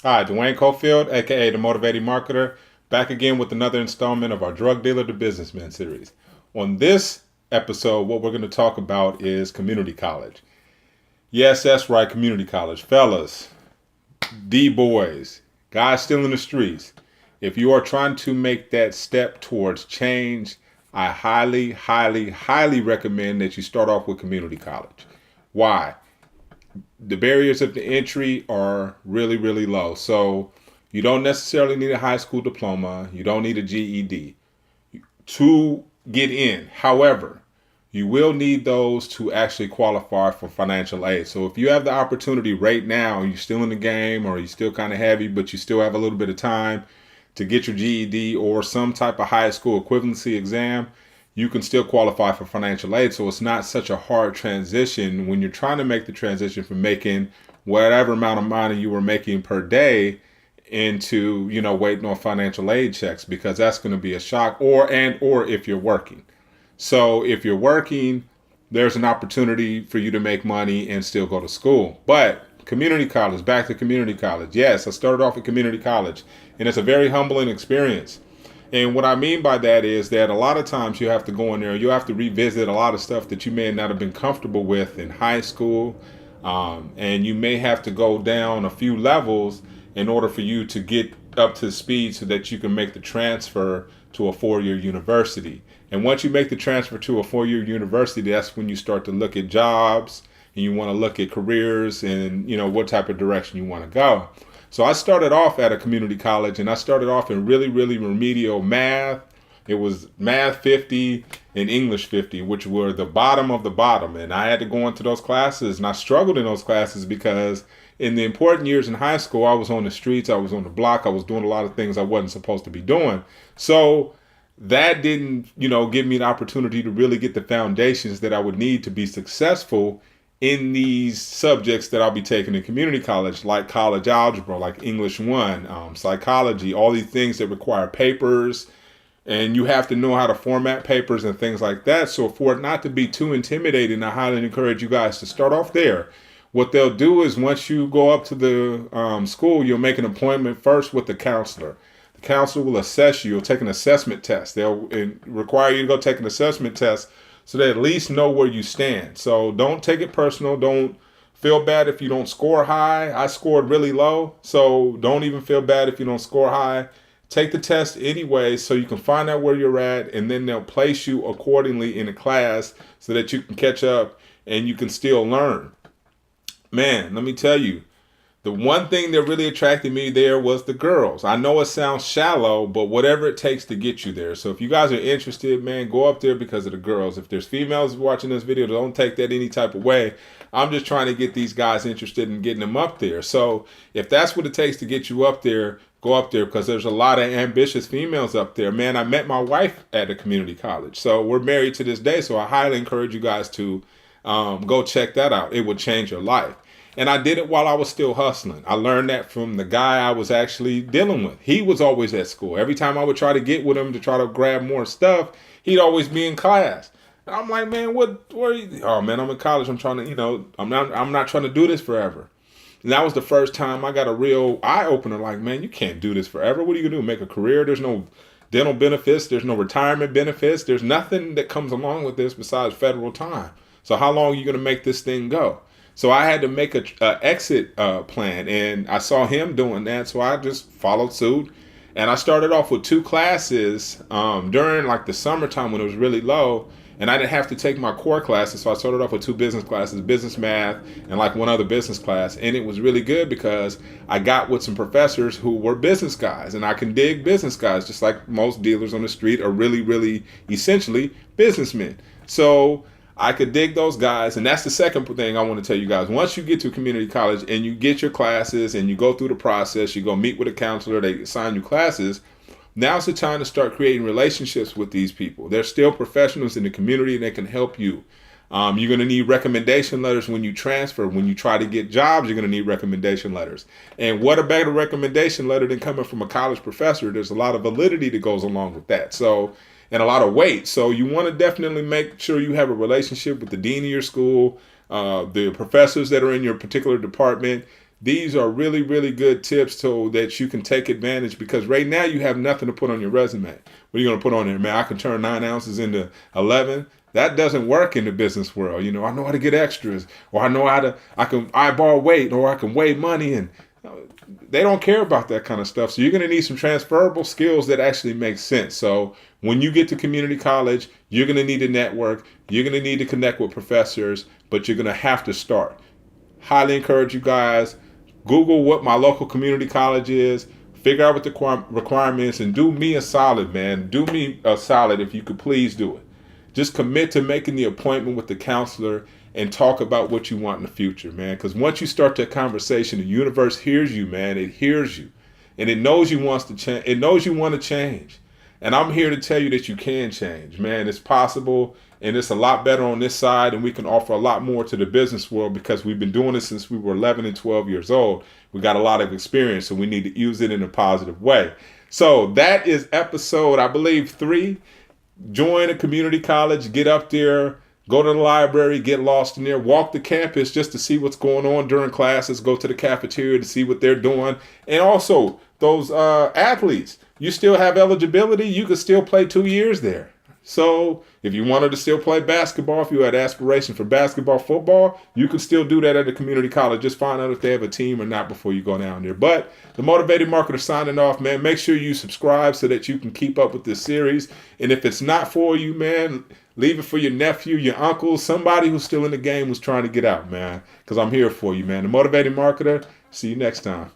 Hi, DuaneCofield, aka the Motivating Marketer, back again with another installment of our Drug Dealer to Businessman series. On this episode, what we're going to talk about is community college. Yes, that's right, community college. Fellas, D-boys, guys still in the streets. If you are trying to make that step towards change, I highly, highly, highly recommend that you start off with community college. Why? The barriers of the entry are really, really low. So you don't necessarily need a high school diploma. You don't need a GED to get in. However, you will need those to actually qualify for financial aid. So if you have the opportunity right now, you're still in the game or you're still kind of heavy, but you still have a little bit of time to get your GED or some type of high school equivalency exam, you can still qualify for financial aid. So it's not such a hard transition when you're trying to make the transition from making whatever amount of money you were making per day into, waiting on financial aid checks, because that's going to be a shock, or if you're working. So if you're working, there's an opportunity for you to make money and still go to school. But community college, back to community college. Yes, I started off at community college, and it's a very humbling experience. And what I mean by that is that a lot of times you have to go in there, you have to revisit a lot of stuff that you may not have been comfortable with in high school. And you may have to go down a few levels in order for you to get up to speed so that you can make the transfer to a 4-year university. And once you make the transfer to a 4-year university, that's when you start to look at jobs and you want to look at careers and, what type of direction you want to go. So I started off at a community college, and I started off in really, really remedial math. It was math 50 and English 50, which were the bottom of the bottom. And I had to go into those classes, and I struggled in those classes because in the important years in high school, I was on the streets, I was on the block, I was doing a lot of things I wasn't supposed to be doing. So that didn't, give me the opportunity to really get the foundations that I would need to be successful in these subjects that I'll be taking in community college, like college algebra, like English 1, psychology, all these things that require papers, and you have to know how to format papers and things like that. So for it not to be too intimidating, I highly encourage you guys to start off there. What they'll do is once you go up to the school, you'll make an appointment first with the counselor. The counselor will assess you. You'll take an assessment test. They'll require you to go take an assessment test so they at least know where you stand. So don't take it personal. Don't feel bad if you don't score high. I scored really low, so don't even feel bad if you don't score high. Take the test anyway so you can find out where you're at, and then they'll place you accordingly in a class so that you can catch up and you can still learn. Man, let me tell you, the one thing that really attracted me there was the girls. I know it sounds shallow, but whatever it takes to get you there. So if you guys are interested, man, go up there because of the girls. If there's females watching this video, don't take that any type of way. I'm just trying to get these guys interested in getting them up there. So if that's what it takes to get you up there, go up there, because there's a lot of ambitious females up there. Man, I met my wife at a community college. So we're married to this day. So I highly encourage you guys to go check that out. It would change your life. And I did it while I was still hustling. I learned that from the guy I was actually dealing with. He was always at school. Every time I would try to get with him to try to grab more stuff, he'd always be in class. And I'm like, man, where are you? Oh man, I'm in college. I'm trying to, I'm not trying to do this forever. And that was the first time I got a real eye opener. Like, man, you can't do this forever. What are you gonna do? Make a career? There's no dental benefits. There's no retirement benefits. There's nothing that comes along with this besides federal time. So how long are you gonna make this thing go? So I had to make a exit plan, and I saw him doing that, so I just followed suit. And I started off with 2 classes during like the summertime when it was really low, and I didn't have to take my core classes, so I started off with 2 business classes, business math, and like one other business class. And it was really good because I got with some professors who were business guys, and I can dig business guys, just like most dealers on the street are really, really essentially businessmen. So I could dig those guys. And that's the second thing I want to tell you guys. Once you get to community college and you get your classes and you go through the process, you go meet with a counselor, they assign you classes. Now's the time to start creating relationships with these people. They're still professionals in the community and they can help you. You're going to need recommendation letters when you transfer. When you try to get jobs, you're going to need recommendation letters. And what a better recommendation letter than coming from a college professor? There's a lot of validity that goes along with that. So, and a lot of weight. So you want to definitely make sure you have a relationship with the dean of your school, the professors that are in your particular department. These are really, really good tips so that you can take advantage, because right now you have nothing to put on your resume. What are you going to put on there? Man, I can turn 9 ounces into 11. That doesn't work in the business world. I know how to get extras, or I can eyeball weight, or I can weigh money, and they don't care about that kind of stuff. So you're going to need some transferable skills that actually make sense. So when you get to community college, you're going to need to network. You're going to need to connect with professors, but you're going to have to start. Highly encourage you guys. Google what my local community college is. Figure out what the requirements, and do me a solid, man. Do me a solid if you could please do it. Just commit to making the appointment with the counselor and talk about what you want in the future, man. Because once you start that conversation, the universe hears you, man. It hears you, and it knows you wants to change. It knows you want to change, and I'm here to tell you that you can change, man. It's possible, and it's a lot better on this side, and we can offer a lot more to the business world because we've been doing this since we were 11 and 12 years old. We got a lot of experience, so we need to use it in a positive way. So that is episode, I believe, 3. Join a community college, get up there, go to the library, get lost in there, walk the campus just to see what's going on during classes, go to the cafeteria to see what they're doing. And also, those athletes, you still have eligibility. You could still play 2 years there. So if you wanted to still play basketball, if you had aspiration for basketball, football, you could still do that at a community college. Just find out if they have a team or not before you go down there. But the Motivated Marketer signing off, man. Make sure you subscribe so that you can keep up with this series. And if it's not for you, man, leave it for your nephew, your uncle, somebody who's still in the game who's trying to get out, man. Because I'm here for you, man. The Motivated Marketer. See you next time.